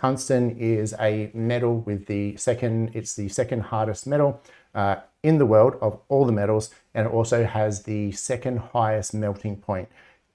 tungsten is a metal with it's the second hardest metal in the world of all the metals, and it also has the second highest melting point.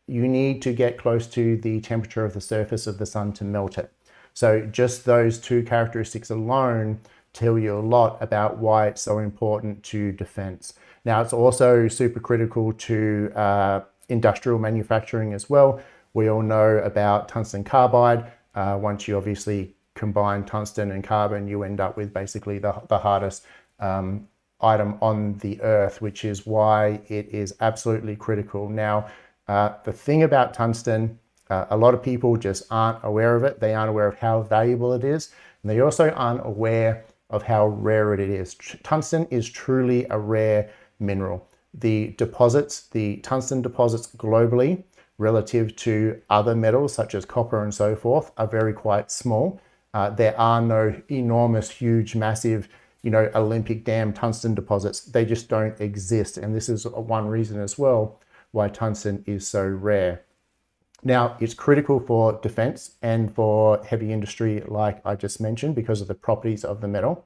You need to get close to the temperature of the surface of the sun to melt it. So just those two characteristics alone tell you a lot about why it's so important to defense. Now, it's also super critical to industrial manufacturing as well. We all know about tungsten carbide. Once you obviously combine tungsten and carbon, you end up with basically the hardest item on the earth, which is why it is absolutely critical. Now, the thing about tungsten, a lot of people just aren't aware of it. They aren't aware of how valuable it is. And they also aren't aware of how rare it is. Tungsten is truly a rare mineral. The tungsten deposits globally relative to other metals such as copper and so forth are very quite small. There are no enormous, huge, massive, Olympic dam tungsten deposits. They just don't exist. And this is one reason as well why tungsten is so rare. Now, it's critical for defense and for heavy industry, like I just mentioned, because of the properties of the metal.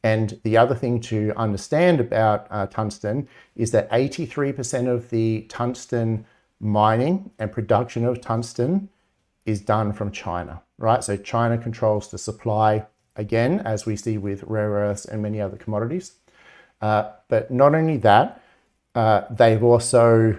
And the other thing to understand about tungsten is that 83% of the tungsten mining and production of tungsten is done from China, right? So China controls the supply, again, as we see with rare earths and many other commodities. But not only that, they've also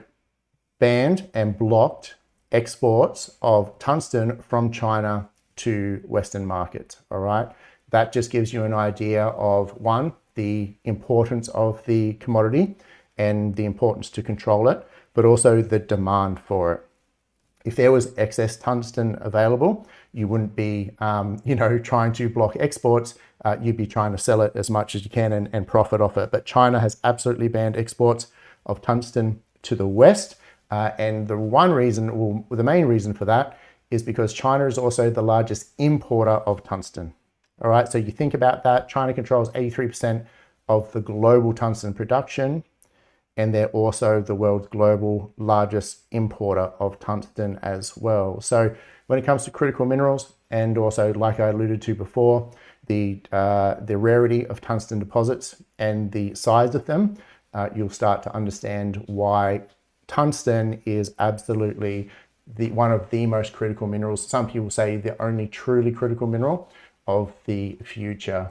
banned and blocked exports of tungsten from China to Western markets, all right? That just gives you an idea of, one, the importance of the commodity and the importance to control it, but also the demand for it. If there was excess tungsten available, you wouldn't be, trying to block exports. You'd be trying to sell it as much as you can and profit off it. But China has absolutely banned exports of tungsten to the West. And the main reason for that is because China is also the largest importer of tungsten. All right, so you think about that. China controls 83% of the global tungsten production, and they're also the world's global largest importer of tungsten as well. So when it comes to critical minerals, and also, like I alluded to before, the rarity of tungsten deposits and the size of them, you'll start to understand why tungsten is absolutely one of the most critical minerals. Some people say the only truly critical mineral of the future.